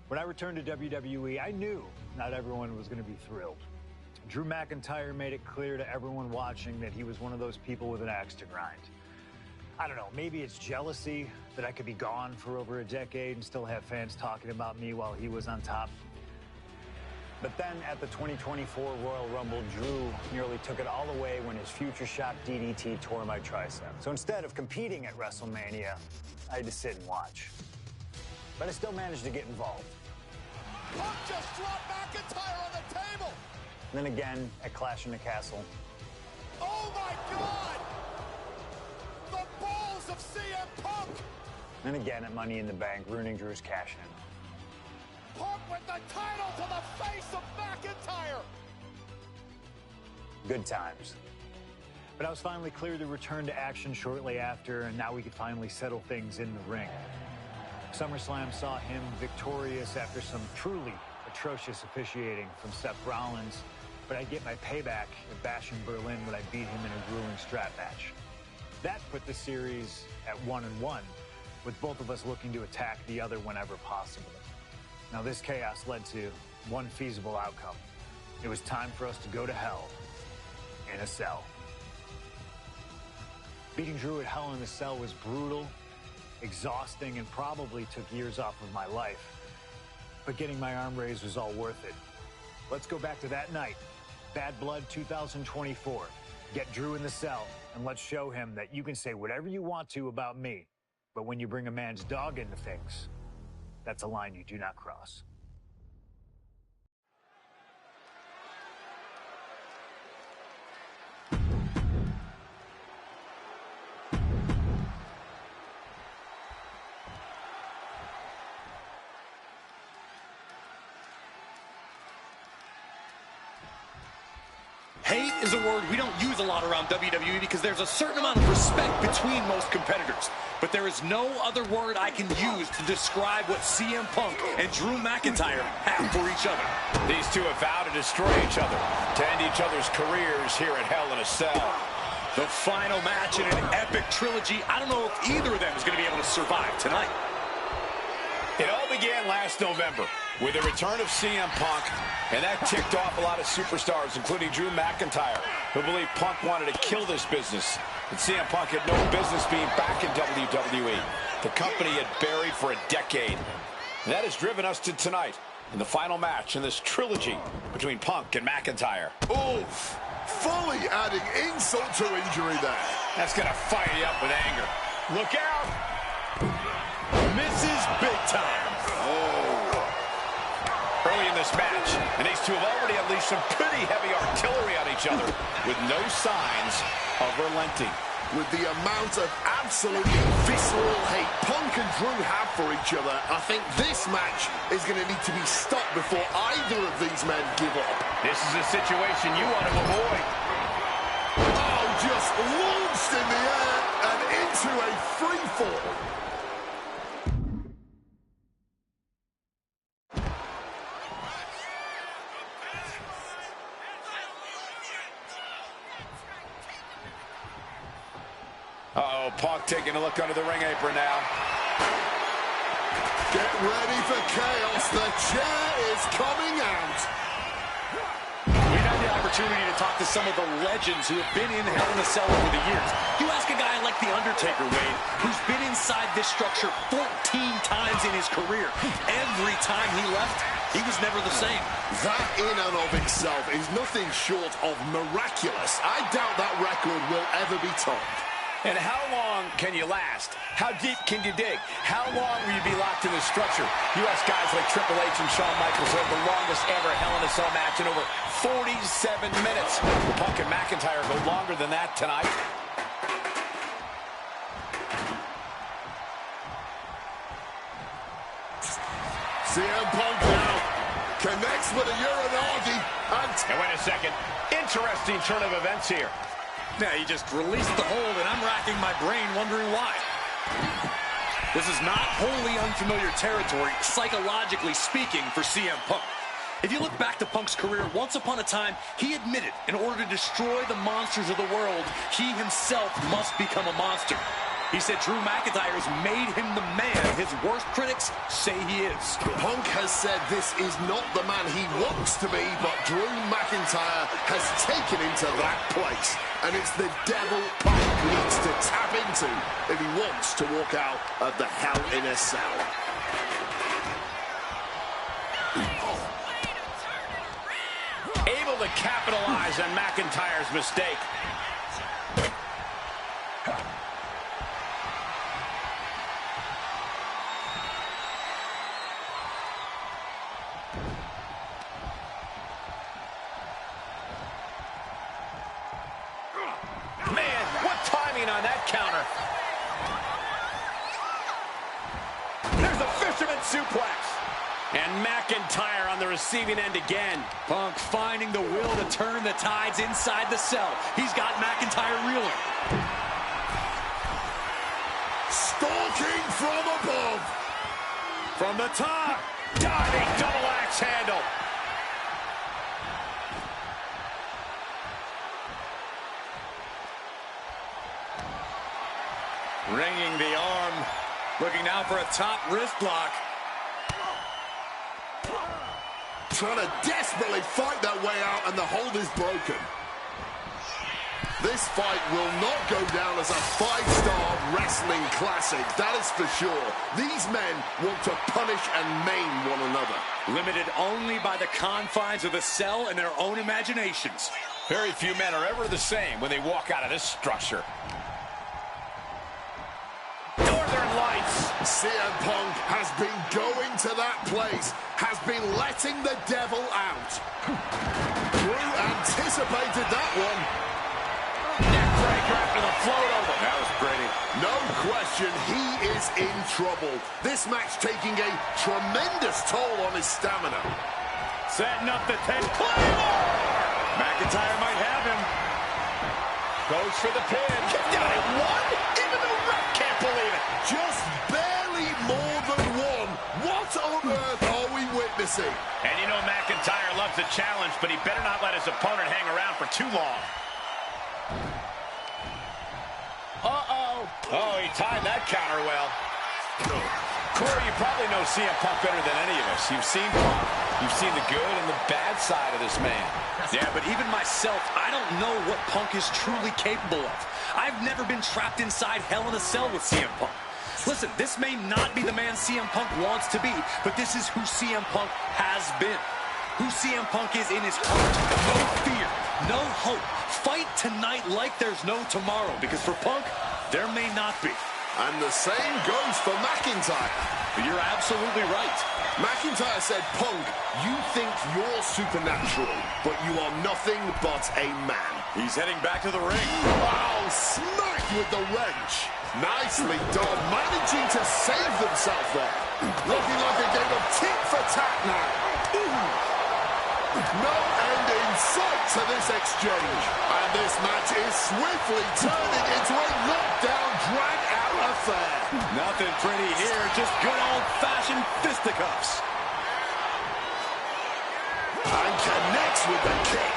When I returned to WWE, I knew not everyone was going to be thrilled. Drew McIntyre made it clear to everyone watching that he was one of those people with an axe to grind. I don't know, maybe it's jealousy that I could be gone for over a decade and still have fans talking about me while he was on top. But then at the 2024 Royal Rumble, Drew nearly took it all away when his future shock DDT tore my tricep. So instead of competing at WrestleMania, I had to sit and watch. But I still managed to get involved. Punk just dropped McIntyre on the table. And then again at Clash in the Castle. Oh my God! The balls of CM Punk! And again at Money in the Bank, ruining Drew's cash-in. Punk with the title to the face of McIntyre! Good times. But I was finally cleared to return to action shortly after, and now we could finally settle things in the ring. SummerSlam saw him victorious after some truly atrocious officiating from Seth Rollins, but I'd get my payback at Bash in Berlin when I beat him in a grueling strap match. That put the series at 1-1, with both of us looking to attack the other whenever possible. Now this chaos led to one feasible outcome. It was time for us to go to hell in a cell. Beating Drew at Hell in a Cell was brutal, exhausting, and probably took years off of my life. But getting my arm raised was all worth it. Let's go back to that night, Bad Blood 2024. Get Drew in the cell, and let's show him that you can say whatever you want to about me, but when you bring a man's dog into things, that's a line you do not cross. Hate is a word we don't use a lot around WWE because there's a certain amount of respect between most competitors. But there is no other word I can use to describe what CM Punk and Drew McIntyre have for each other. These two have vowed to destroy each other, to end each other's careers here at Hell in a Cell. The final match in an epic trilogy. I don't know if either of them is going to be able to survive tonight. It all began last November with the return of CM Punk, and that ticked off a lot of superstars, including Drew McIntyre, who believed Punk wanted to kill this business. And CM Punk had no business being back in WWE, the company had buried for a decade. And that has driven us to tonight, in the final match in this trilogy between Punk and McIntyre. Oof! Fully adding insult to injury there. That's going to fire you up with anger. Look out! Misses big time. Oh. Early in this match, and these two have already unleashed some pretty heavy artillery on each other with no signs of relenting. With the amount of absolutely visceral hate Punk and Drew have for each other, I think this match is going to need to be stopped before either of these men give up. This is a situation you want to avoid. Oh, just launched in the air and into a free fall. Uh-oh, Punk taking a look under the ring apron now. Get ready for chaos. The chair is coming out. We've had the opportunity to talk to some of the legends who have been in Hell in a Cell over the years. You ask a guy like The Undertaker, Wade, who's been inside this structure 14 times in his career. Every time he left, he was never the same. That in and of itself is nothing short of miraculous. I doubt that record will ever be topped. And how long can you last? How deep can you dig? How long will you be locked in this structure? You ask guys like Triple H and Shawn Michaels who have the longest ever Hell in a Cell match in over 47 minutes. Punk and McIntyre go longer than that tonight. CM Punk now connects with a Uranagi and wait a second. Interesting turn of events here. Yeah, he just released the hold, and I'm racking my brain wondering why. This is not wholly unfamiliar territory, psychologically speaking, for CM Punk. If you look back to Punk's career, once upon a time, he admitted in order to destroy the monsters of the world, he himself must become a monster. He said Drew McIntyre has made him the man his worst critics say he is. Punk has said this is not the man he wants to be, but Drew McIntyre has taken him to that place. And it's the devil Punk needs to tap into if he wants to walk out of the Hell in a Cell. Able to capitalize on McIntyre's mistake. Man, what timing on that counter. There's a fisherman suplex. And McIntyre on the receiving end again. Punk finding the will to turn the tides inside the cell. He's got McIntyre reeling. Stalking from above. From the top. Diving double axe handle. Ringing the arm. Looking now for a top wrist block. Trying to desperately fight their way out, and the hold is broken. This fight will not go down as a 5-star wrestling classic, that is for sure. These men want to punish and maim one another. Limited only by the confines of the cell and their own imaginations. Very few men are ever the same when they walk out of this structure. Northern Lights. CM Punk has been going to that place, has been letting the devil out. Drew anticipated that one. Neckbreaker after the float over. That was pretty. No question, he is in trouble. This match taking a tremendous toll on his stamina. Setting up the 10. Claymore! McIntyre might have him. Goes for the pin. Kicked out at one. Even the ref can't believe it. Just barely more than one. What on earth are we witnessing? And you know McIntyre loves a challenge, but he better not let his opponent hang around for too long. Uh-oh. Oh, he timed that counter well. Corey, you probably know CM Punk better than any of us. You've seen Punk. You've seen the good and the bad side of this man. Yeah, but even myself, I don't know what Punk is truly capable of. I've never been trapped inside Hell in a Cell with CM Punk. Listen, this may not be the man CM Punk wants to be, but this is who CM Punk has been. Who CM Punk is in his heart. No fear, no hope. Fight tonight like there's no tomorrow, because for Punk, there may not be. And the same goes for McIntyre. You're absolutely right. McIntyre said, Punk, you think you're supernatural, but you are nothing but a man. He's heading back to the ring. Oh, smacked with the wrench. Nicely done, managing to save themselves there. Looking like a game of tit for tat now. Ooh. No end in sight to this exchange. And this match is swiftly turning into a knockdown, drag-out affair. Nothing pretty here, just good old-fashioned fisticuffs. And connects with the kick.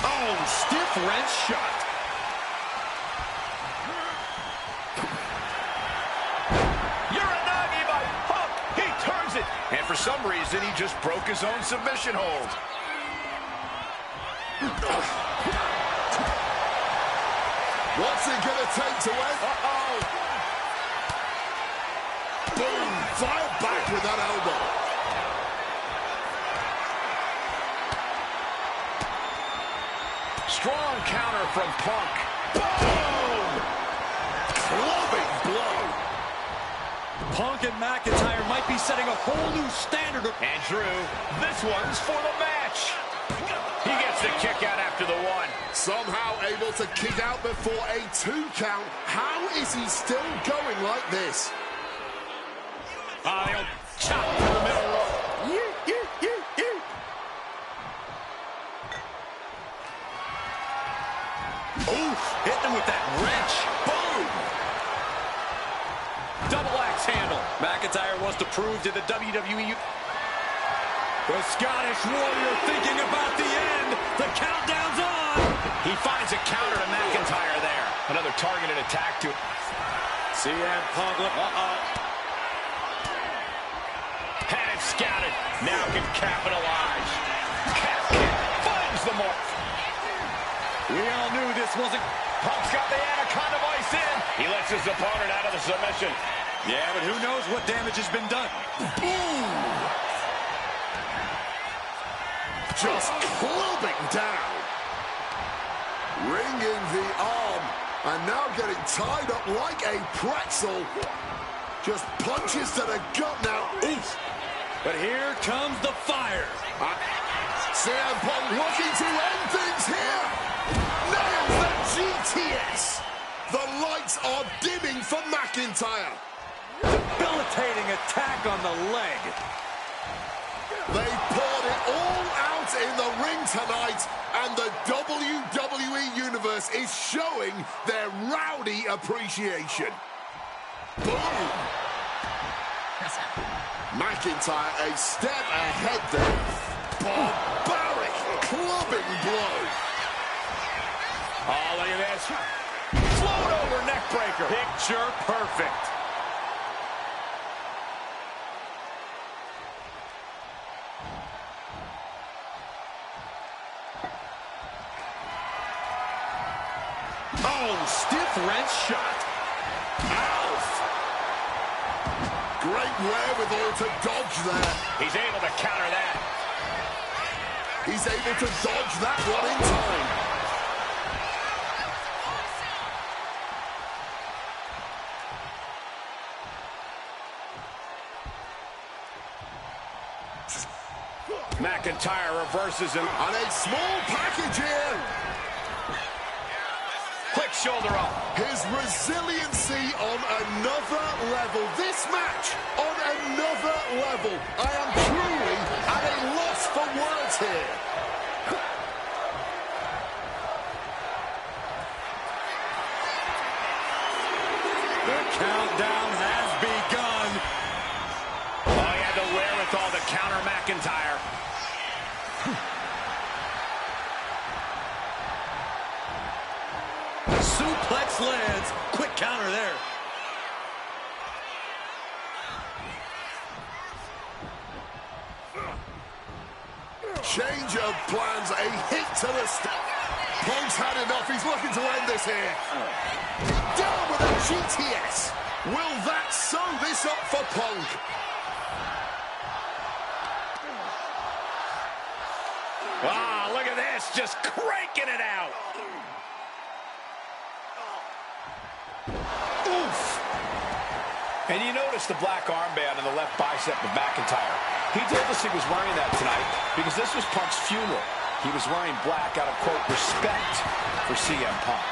Oh, stiff wrench shot. Uranagi by Punk. He turns it. And for some reason, he just broke his own submission hold. What's it going to take to win? Uh-oh. Boom! Fired back with that elbow. Strong counter from Punk. Boom! Clubbing blow. Punk and McIntyre might be setting a whole new standard. And Drew, this one's for the match. He gets the kick out after the one. Somehow able to kick out before a 2 count. How is he still going like this? He'll chop to the middle rope. Oof, hitting him with that wrench. Boom! Double axe handle. McIntyre wants to prove to the WWE. The Scottish Warrior thinking about the end. The countdown's on. He finds a counter to McIntyre. targeted attack to CM Punk. Had it scouted. Now can capitalize. Calf kick finds the mark. We all knew this wasn't... Punk's got the anaconda vice in. He lets his opponent out of the submission. Yeah, but who knows what damage has been done. Just clubbing down. Ringing the arm. And now getting tied up like a pretzel. Just punches to the gut now. Oof. But here comes the fire. CM Punk looking to end things here. Nails the GTS. The lights are dimming for McIntyre. Debilitating attack on the leg. They poured it all out in the ring tonight, and the WWE Universe is showing their rowdy appreciation. Boom! McIntyre a step ahead there. Barbaric clubbing blow. Oh, look at this. Float over neck breaker. Picture perfect. Oh, stiff wrench shot. Alf. Great wherewithal to dodge there. He's able to counter that. He's able to dodge that one in time. McIntyre reverses him. And a small package here. Quick shoulder up. His resiliency on another level. This match on another level. I am truly at a loss for words here. The countdown has begun. Oh, he had the wherewithal to counter McIntyre. Suplex lands. Quick counter there. Change of plans, a hit to the stomach. Punk's had enough, he's looking to end this here. Down with a GTS. Will that sew this up for Punk? Ah, look at this, just cranking it out. Oof. And you notice the black armband on the left bicep of McIntyre. He told us he was wearing that tonight because this was Punk's funeral. He was wearing black out of, quote, respect for CM Punk.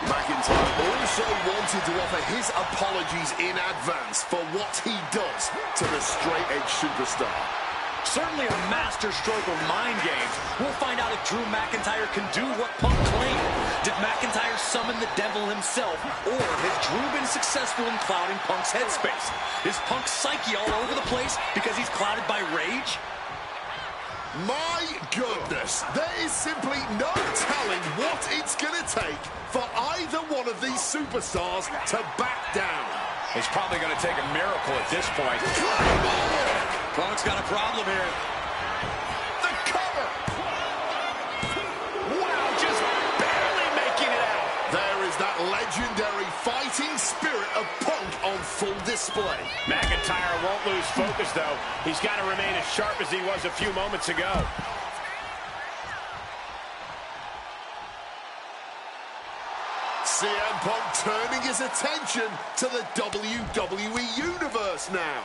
McIntyre also wanted to offer his apologies in advance for what he does to the straight-edge superstar. Certainly a master stroke of mind games. We'll find out if Drew McIntyre can do what Punk claimed. Did McIntyre summon the devil himself, or has Drew been successful in clouding Punk's headspace? Is Punk's psyche all over the place because he's clouded by rage? My goodness, there is simply no telling what it's going to take for either one of these superstars to back down. It's probably going to take a miracle at this point. Punk's got a problem here. The cover. Wow, just barely making it out. There is that legendary fighting spirit of Punk on full display. McIntyre won't lose focus, though. He's got to remain as sharp as he was a few moments ago. CM Punk turning his attention to the WWE Universe now.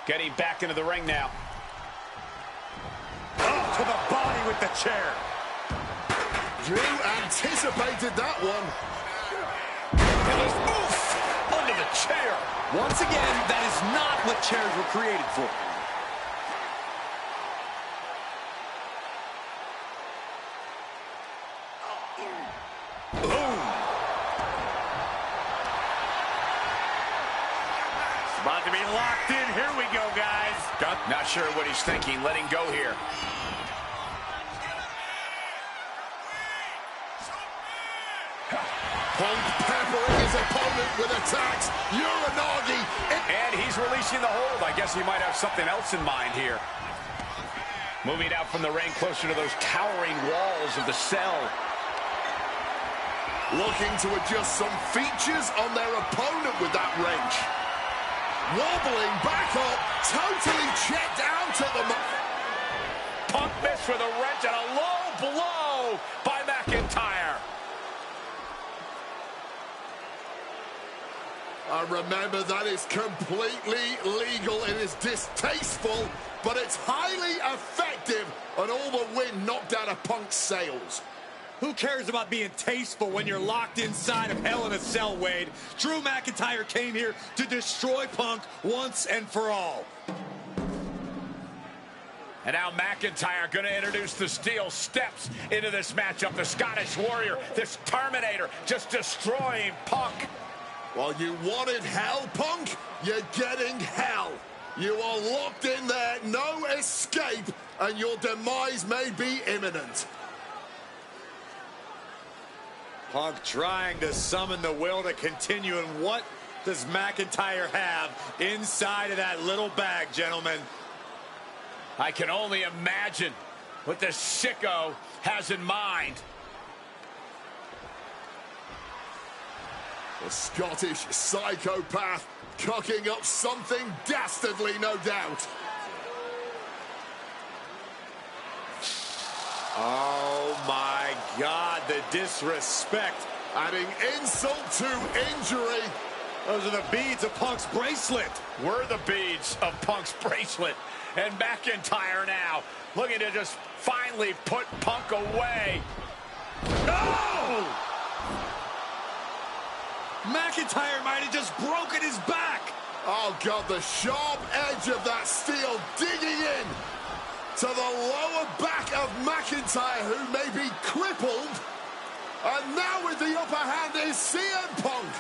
Getting back into the ring now. Oh, to the body with the chair. Drew anticipated that one. Oof! Under the chair. Once again, that is not what chairs were created for. locked in. Here we go, guys. Not sure what he's thinking, letting go here. Punk peppering his opponent with attacks. Uranagi. And he's releasing the hold. I guess he might have something else in mind here. Moving out from the ring closer to those towering walls of the cell. Looking to adjust some features on their opponent with that wrench. Wobbling back up, totally checked out at the Punk missed with a wrench and a low blow by McIntyre. Remember, that is completely legal. It is distasteful, but it's highly effective, and all the wind knocked out of Punk's sails. Who cares about being tasteful when you're locked inside of Hell in a Cell, Wade? Drew McIntyre came here to destroy Punk once and for all. And now McIntyre going to introduce the steel steps into this matchup. The Scottish Warrior, this Terminator, just destroying Punk. Well, you wanted hell, Punk? You're getting hell. You are locked in there, no escape, and your demise may be imminent. Punk trying to summon the will to continue, and what does McIntyre have inside of that little bag, gentlemen? I can only imagine what this sicko has in mind. The Scottish psychopath cooking up something dastardly, no doubt. Oh, my God, the disrespect. Adding insult to injury. Those are the beads of Punk's bracelet. Were the beads of Punk's bracelet. And McIntyre now looking to just finally put Punk away. No! McIntyre might have just broken his back. Oh, God, the sharp edge of that steel digging in to the lower back of McIntyre, who may be crippled. And now with the upper hand is CM Punk.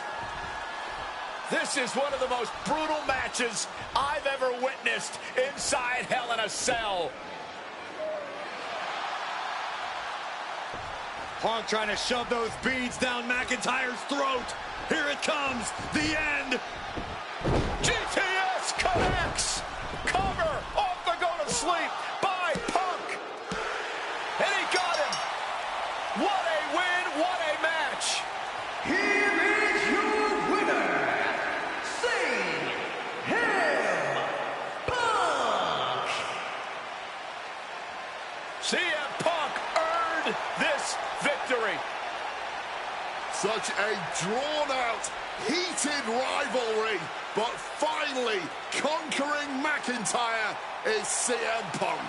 This is one of the most brutal matches I've ever witnessed inside Hell in a Cell. Punk trying to shove those beads down McIntyre's throat. Here it comes, the end. GTS connects. Cover off the go to sleep by Punk. And he got him. What a win, what a match. Here is your winner, CM Punk. CM Punk earned this victory. Such a drawn-out, heated rivalry, but finally conquering McIntyre is CM Punk.